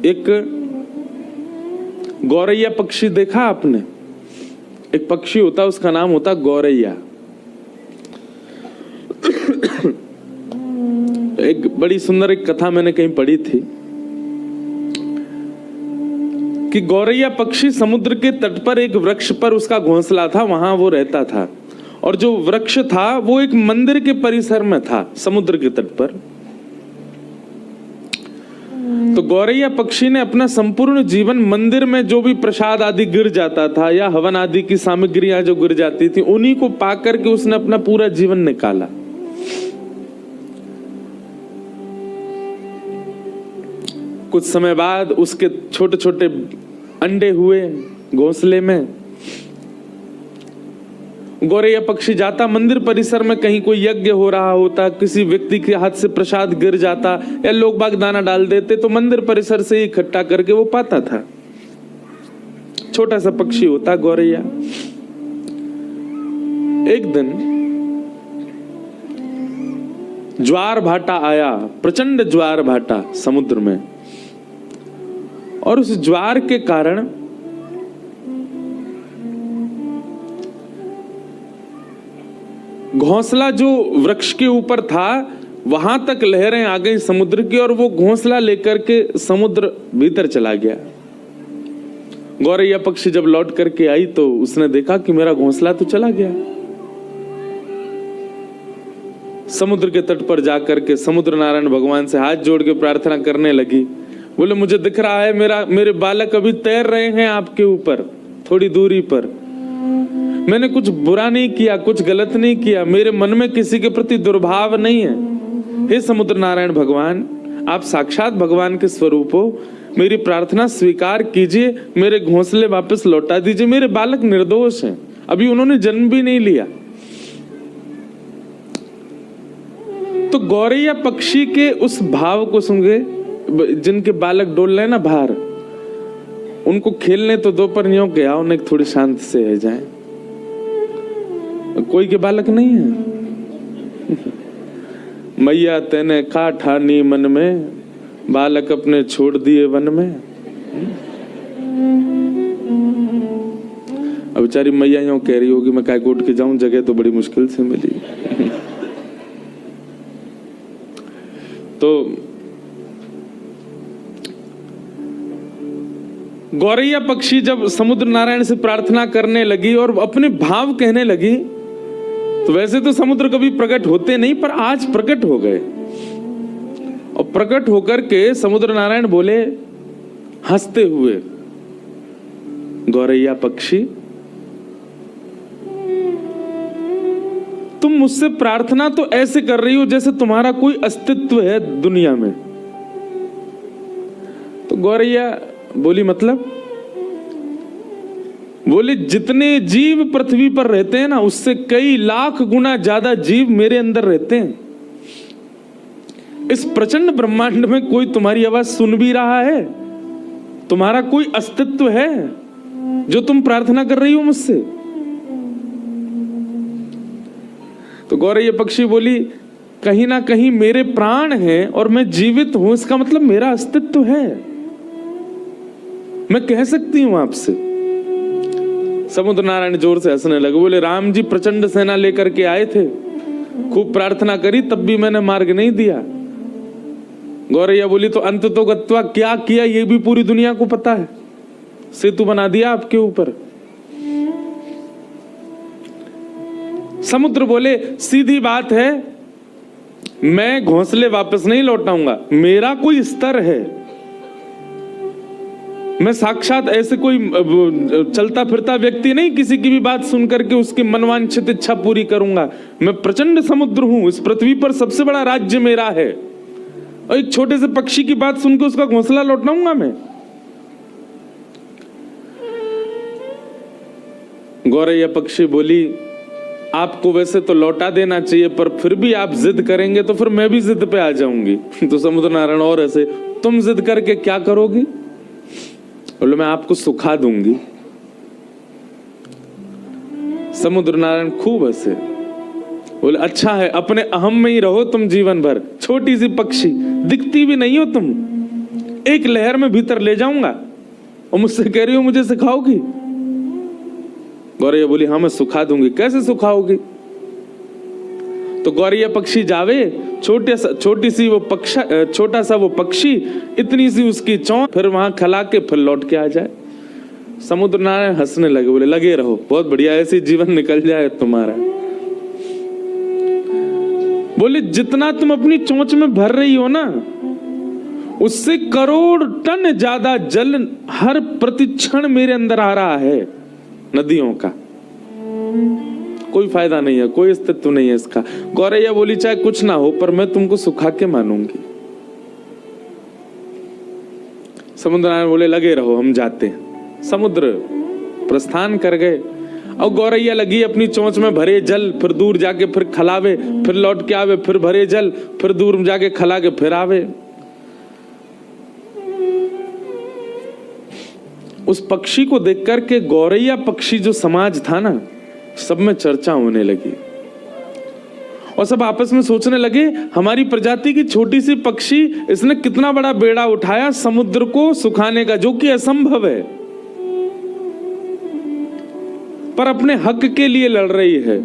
एक गौरैया पक्षी देखा आपने? एक पक्षी होता, उसका नाम होता गौरैया। एक बड़ी सुंदर एक कथा मैंने कहीं पढ़ी थी कि गौरैया पक्षी समुद्र के तट पर एक वृक्ष पर उसका घोंसला था, वहां वो रहता था। और जो वृक्ष था वो एक मंदिर के परिसर में था, समुद्र के तट पर। तो गौरैया पक्षी ने अपना संपूर्ण जीवन मंदिर में जो भी प्रसाद आदि गिर जाता था या हवन आदि की सामग्रियां जो गिर जाती थी, उन्हीं को पाकर के उसने अपना पूरा जीवन निकाला। कुछ समय बाद उसके छोटे छोटे अंडे हुए घोंसले में। गौरैया पक्षी जाता मंदिर परिसर में, कहीं कोई यज्ञ हो रहा होता, किसी व्यक्ति के हाथ से प्रसाद गिर जाता या लोग बाग दाना डाल देते, तो मंदिर परिसर से इकट्ठा करके वो पाता था। छोटा सा पक्षी होता गौरैया। एक दिन ज्वार भाटा आया, प्रचंड ज्वार भाटा समुद्र में, और उस ज्वार के कारण घोंसला जो वृक्ष के ऊपर था वहां तक लहरें आ गई समुद्र की, और वो घोंसला लेकर के समुद्र भीतर चला गया। गौरैया पक्षी जब लौट करके आई तो उसने देखा कि मेरा घोंसला तो चला गया। समुद्र के तट पर जाकर के समुद्र नारायण भगवान से हाथ जोड़ के प्रार्थना करने लगी। बोले, मुझे दिख रहा है मेरे बालक अभी तैर रहे हैं आपके ऊपर थोड़ी दूरी पर। मैंने कुछ बुरा नहीं किया, कुछ गलत नहीं किया, मेरे मन में किसी के प्रति दुर्भाव नहीं है। हे समुद्र नारायण भगवान, आप साक्षात भगवान के स्वरूप हो, मेरी प्रार्थना स्वीकार कीजिए, मेरे घोंसले वापस लौटा दीजिए। मेरे बालक निर्दोष हैं, अभी उन्होंने जन्म भी नहीं लिया। तो गौरैया पक्षी के उस भाव को सुन के, जिनके बालक डोल रहे ना बाहर, उनको खेलने तो दो, पर यूं के आओ उन्हें थोड़ी शांत से है जाए। कोई के बालक नहीं है। मैया तेने का ठानी मन में, बालक अपने छोड़ दिए वन में। अब बेचारी मैया यूं कह रही होगी, मैं काय कोट के जाऊं, जगह तो बड़ी मुश्किल से मिली। तो गौरैया पक्षी जब समुद्र नारायण से प्रार्थना करने लगी और अपने भाव कहने लगी, तो वैसे तो समुद्र कभी प्रकट होते नहीं, पर आज प्रकट हो गए। और प्रकट होकर के समुद्र नारायण बोले हंसते हुए, गौरैया पक्षी, तुम मुझसे प्रार्थना तो ऐसे कर रही हो जैसे तुम्हारा कोई अस्तित्व है दुनिया में। तो गौरैया बोली, मतलब? बोले, जितने जीव पृथ्वी पर रहते हैं ना, उससे कई लाख गुना ज्यादा जीव मेरे अंदर रहते हैं। इस प्रचंड ब्रह्मांड में कोई तुम्हारी आवाज सुन भी रहा है? तुम्हारा कोई अस्तित्व है जो तुम प्रार्थना कर रही हो मुझसे? तो गौरैया पक्षी बोली, कहीं ना कहीं मेरे प्राण हैं और मैं जीवित हूं, इसका मतलब मेरा अस्तित्व है, मैं कह सकती हूं आपसे। समुद्र नारायण जोर से हंसने लगे। बोले, राम जी प्रचंड सेना लेकर के आए थे, खूब प्रार्थना करी, तब भी मैंने मार्ग नहीं दिया। गौरैया बोली, तो अंत तो गत्वा क्या किया ये भी पूरी दुनिया को पता है, सेतु बना दिया आपके ऊपर। समुद्र बोले, सीधी बात है, मैं घोंसले वापस नहीं लौटाऊंगा, मेरा कोई स्तर है, मैं साक्षात ऐसे कोई चलता फिरता व्यक्ति नहीं, किसी की भी बात सुनकर के उसकी मनवांछित इच्छा पूरी करूंगा। मैं प्रचंड समुद्र हूं, इस पृथ्वी पर सबसे बड़ा राज्य मेरा है, और एक छोटे से पक्षी की बात सुनकर उसका घोंसला लौटाऊंगा मैं? गौरैया पक्षी बोली, आपको वैसे तो लौटा देना चाहिए, पर फिर भी आप जिद करेंगे तो फिर मैं भी जिद पे आ जाऊंगी। तो समुद्र नारायण और ऐसे, तुम जिद करके क्या करोगी? बोले, मैं आपको सुखा दूंगी। समुद्र नारायण खूब हंसे। बोले, अच्छा है, अपने अहम में ही रहो तुम जीवन भर, छोटी सी पक्षी, दिखती भी नहीं हो तुम, एक लहर में भीतर ले जाऊंगा और मुझसे कह रही हो मुझे सिखाओगी? गौरैया बोली हाँ मैं सिखा दूंगी। कैसे सिखाओगी? तो गौरैया पक्षी जावे, छोटी सी वो छोटा सा वो पक्षी, इतनी सी उसकी चोंच, फिर वहां खला के फिर लौट के आ जाए। समुद्र नारायण हंसने लगे, बोले लगे रहो, बहुत बढ़िया, ऐसे जीवन निकल जाए तुम्हारा। बोले जितना तुम अपनी चोंच में भर रही हो ना, उससे करोड़ टन ज्यादा जल हर प्रतिक्षण मेरे अंदर आ रहा है, नदियों का। कोई फायदा नहीं है, कोई अस्तित्व नहीं है इसका। गौरैया बोली चाहे कुछ ना हो पर मैं तुमको सुखा के मानूंगी। समुद्र नारायण बोले लगे रहो, हम जाते हैं। समुद्र प्रस्थान कर गए और गौरैया लगी अपनी चोंच में भरे जल, फिर दूर जाके फिर खलावे, फिर लौट के आवे, फिर भरे जल, फिर दूर जाके खला के फिर आवे। उस पक्षी को देख करके गौरैया पक्षी जो समाज था ना, सब में चर्चा होने लगी और सब आपस में सोचने लगे हमारी प्रजाति की छोटी सी पक्षी, इसने कितना बड़ा बेड़ा उठाया समुद्र को सुखाने का, जो कि असंभव है, पर अपने हक के लिए लड़ रही है।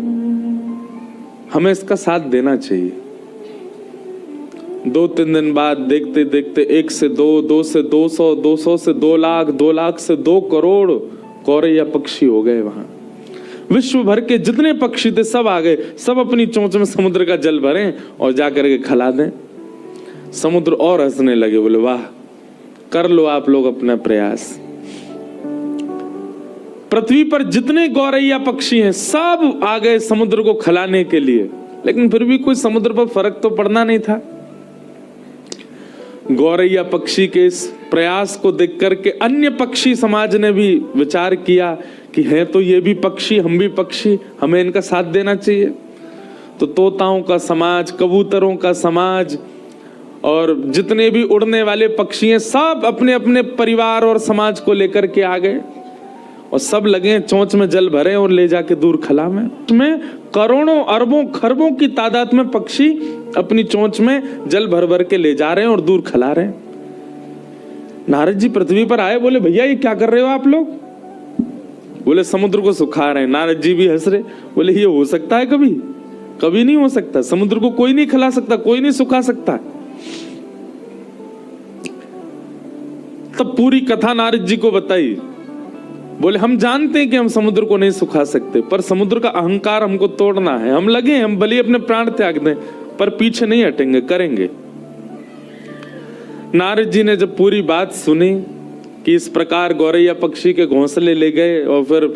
हमें इसका साथ देना चाहिए। 2-3 दिन बाद देखते देखते 1 से 2, 2 से 200, 200 से 2 लाख, 2 लाख से 2 करोड़ गौरैया पक्षी हो गए। वहां विश्व भर के जितने पक्षी थे सब आ गए, सब अपनी चोंच में समुद्र का जल भरें और जाकर के खिला दें। समुद्र और हंसने लगे, बोले वाह, कर लो आप लोग अपना प्रयास। पृथ्वी पर जितने गौरैया पक्षी हैं सब आ गए समुद्र को खिलाने के लिए, लेकिन फिर भी कोई समुद्र पर फर्क तो पड़ना नहीं था। गौरैया पक्षी के इस प्रयास को देख करके अन्य पक्षी समाज ने भी विचार किया कि हैं तो ये भी पक्षी, हम भी पक्षी, हमें इनका साथ देना चाहिए। तो तोताओं का समाज, कबूतरों का समाज और जितने भी उड़ने वाले पक्षी हैं सब अपने अपने परिवार और समाज को लेकर के आ गए और सब लगे चोंच में जल भरे और ले जाके दूर खला में। उसमें करोड़ों अरबों खरबों की तादाद में पक्षी अपनी चोंच में जल भर भर के ले जा रहे हैं और दूर खिला रहे हैं। नारद जी पृथ्वी पर आए, बोले भैया ये क्या कर रहे हो आप लोग? बोले समुद्र को सुखा रहे हैं। नारद जी भी हंस रहे, बोले ये हो सकता है कभी? कभी नहीं हो सकता। समुद्र को कोई नहीं खिला सकता, कोई नहीं सुखा सकता। तब पूरी कथा नारद जी को बताई। बोले हम जानते हैं कि हम समुद्र को नहीं सुखा सकते, पर समुद्र का अहंकार हमको तोड़ना है। हम लगे, हम भले अपने प्राण त्याग दें, पर पीछे नहीं हटेंगे, करेंगे। नारद जी ने जब पूरी बात सुनी कि इस प्रकार गौरैया पक्षी के घोंसले ले गए और फिर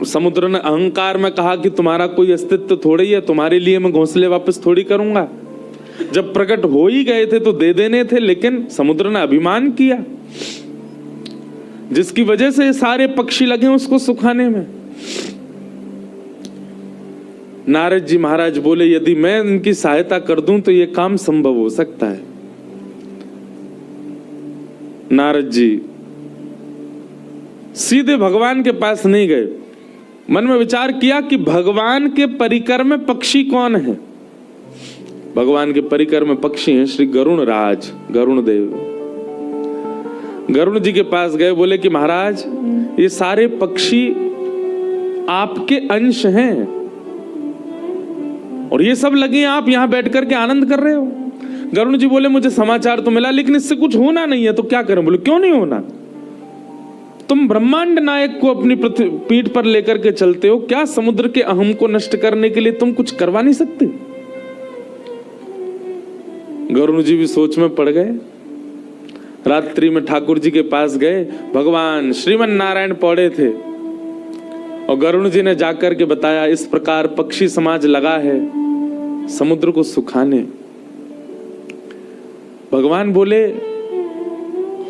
समुद्र ने अहंकार में कहा कि तुम्हारा कोई अस्तित्व थोड़ी है, तुम्हारे लिए मैं घोंसले वापस थोड़ी करूंगा। जब प्रकट हो ही गए थे तो दे देने थे, लेकिन समुद्र ने अभिमान किया, जिसकी वजह से सारे पक्षी लगे उसको सुखाने में। नारद जी महाराज बोले यदि मैं इनकी सहायता कर दूं तो ये काम संभव हो सकता है। नारद जी सीधे भगवान के पास नहीं गए, मन में विचार किया कि भगवान के परिकर में पक्षी कौन है। भगवान के परिकर में पक्षी हैं श्री गरुण राज, गरुण देव। गरुण जी के पास गए, बोले कि महाराज ये सारे पक्षी आपके अंश हैं और ये सब लगे आप यहां बैठ करके आनंद कर रहे हो। गरुण जी बोले मुझे समाचार तो मिला, लेकिन इससे कुछ होना नहीं है, तो क्या करें? बोले क्यों नहीं होना? तुम ब्रह्मांड नायक को अपनी पीठ पर लेकर के चलते हो, क्या समुद्र के अहम को नष्ट करने के लिए तुम कुछ करवा नहीं सकते? गरुण जी भी सोच में पड़ गए। रात्रि में ठाकुर जी के पास गए, भगवान श्रीमन नारायण पौड़े थे और गरुण जी ने जाकर के बताया इस प्रकार पक्षी समाज लगा है समुद्र को सुखाने। भगवान बोले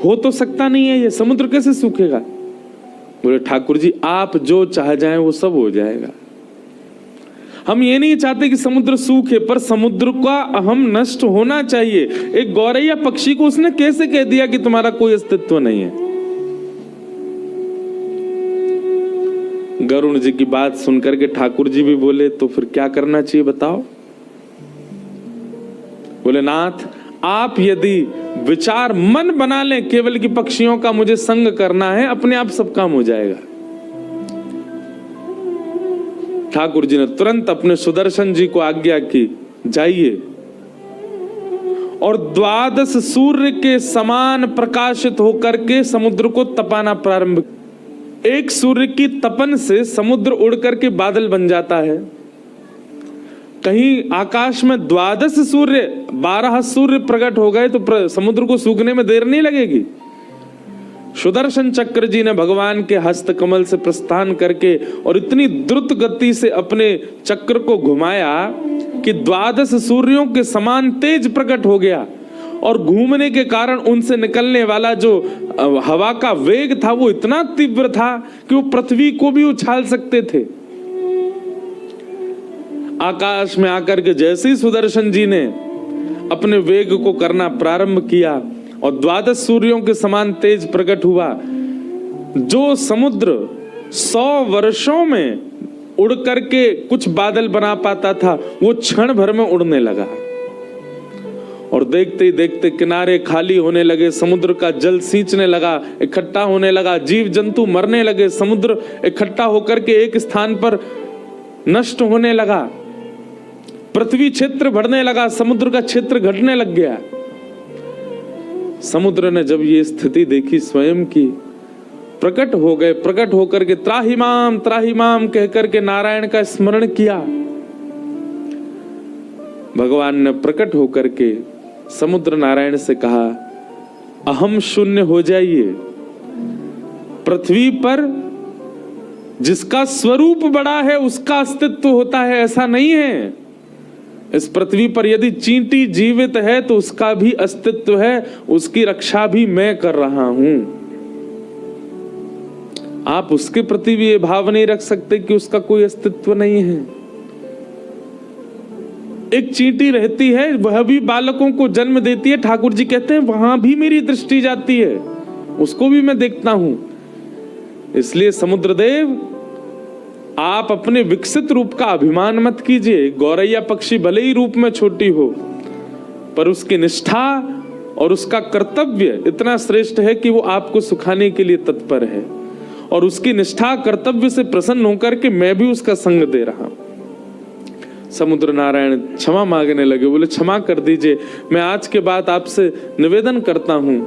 हो तो सकता नहीं है, ये समुद्र कैसे सूखेगा? बोले ठाकुर जी आप जो चाह जाएं वो सब हो जाएगा। हम ये नहीं चाहते कि समुद्र सूखे, पर समुद्र का अहम नष्ट होना चाहिए। एक गौरैया पक्षी को उसने कैसे कह दिया कि तुम्हारा कोई अस्तित्व नहीं है? गरुण जी की बात सुनकर के ठाकुर जी भी बोले तो फिर क्या करना चाहिए बताओ? बोले नाथ आप यदि विचार मन बना लें केवल कि पक्षियों का मुझे संग करना है, अपने आप सब काम हो जाएगा। ठाकुर जी ने तुरंत अपने सुदर्शन जी को आज्ञा की, जाइए और 12 सूर्य के समान प्रकाशित होकर के समुद्र को तपाना प्रारंभ। एक सूर्य की तपन से समुद्र उड़ करके बादल बन जाता है। कहीं आकाश में 12 सूर्य 12 सूर्य प्रकट हो गए तो समुद्र को सूखने में देर नहीं लगेगी। सुदर्शन चक्र जी ने भगवान के हस्त कमल से प्रस्थान करके और इतनी द्रुत गति से अपने चक्र को घुमाया कि 12 सूर्यों के समान तेज प्रकट हो गया, और घूमने के कारण उनसे निकलने वाला जो हवा का वेग था वो इतना तीव्र था कि वो पृथ्वी को भी उछाल सकते थे। आकाश में आकर के जैसे ही सुदर्शन जी ने अपने वेग को करना प्रारंभ किया और 12 सूर्यों के समान तेज प्रकट हुआ, जो समुद्र 100 वर्षों में उड़ करके कुछ बादल बना पाता था वो क्षण भर में उड़ने लगा। और देखते ही देखते किनारे खाली होने लगे, समुद्र का जल सींचने लगा, इकट्ठा होने लगा, जीव जंतु मरने लगे, समुद्र इकट्ठा होकर के एक स्थान पर नष्ट होने लगा, पृथ्वी क्षेत्र बढ़ने लगा, समुद्र का क्षेत्र घटने लग गया। समुद्र ने जब ये स्थिति देखी स्वयं की, प्रकट हो गए, प्रकट होकर के त्राहिमाम कहकर के नारायण का स्मरण किया। भगवान ने प्रकट होकर के समुद्र नारायण से कहा, अहम शून्य हो जाइए। पृथ्वी पर जिसका स्वरूप बड़ा है उसका अस्तित्व होता है, ऐसा नहीं है। इस पृथ्वी पर यदि चींटी जीवित है तो उसका भी अस्तित्व है, उसकी रक्षा भी मैं कर रहा हूं। आप उसके प्रति भी ये भाव नहीं रख सकते कि उसका कोई अस्तित्व नहीं है। एक चींटी रहती है, वह भी बालकों को जन्म देती है। ठाकुर जी कहते हैं वहां भी मेरी दृष्टि जाती है, उसको भी मैं देखता हूं। इसलिए समुद्रदेव, आप अपने विकसित रूप का अभिमान मत कीजिए। गौरैया पक्षी भले ही रूप में छोटी हो, पर उसकी निष्ठा और उसका कर्तव्य इतना श्रेष्ठ है कि वो आपको सुखाने के लिए तत्पर है, और उसकी निष्ठा कर्तव्य से प्रसन्न होकर के मैं भी उसका संग दे रहा हूं। समुद्र नारायण क्षमा मांगने लगे, बोले क्षमा कर दीजिए, मैं आज के बाद आपसे निवेदन करता हूं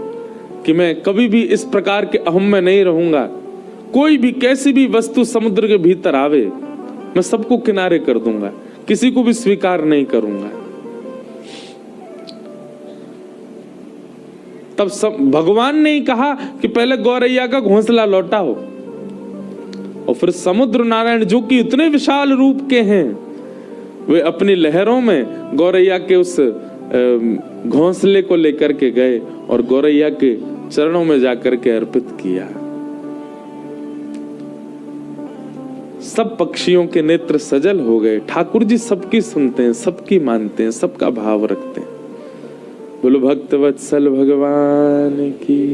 कि मैं कभी भी इस प्रकार के अहम में नहीं रहूंगा। कोई भी कैसी भी वस्तु समुद्र के भीतर आवे, मैं सबको किनारे कर दूंगा, किसी को भी स्वीकार नहीं करूंगा। तब सब भगवान ने ही कहा कि पहले गौरैया का घोंसला लौटाओ, और फिर समुद्र नारायण जो कि इतने विशाल रूप के हैं, वे अपनी लहरों में गौरैया के उस घोंसले को लेकर के गए और गौरैया के चरणों में जाकर के अर्पित किया। सब पक्षियों के नेत्र सजल हो गए। ठाकुर जी सबकी सुनते हैं, सबकी मानते हैं, सबका भाव रखते हैं। बोलो भक्त वत्सल भगवान की।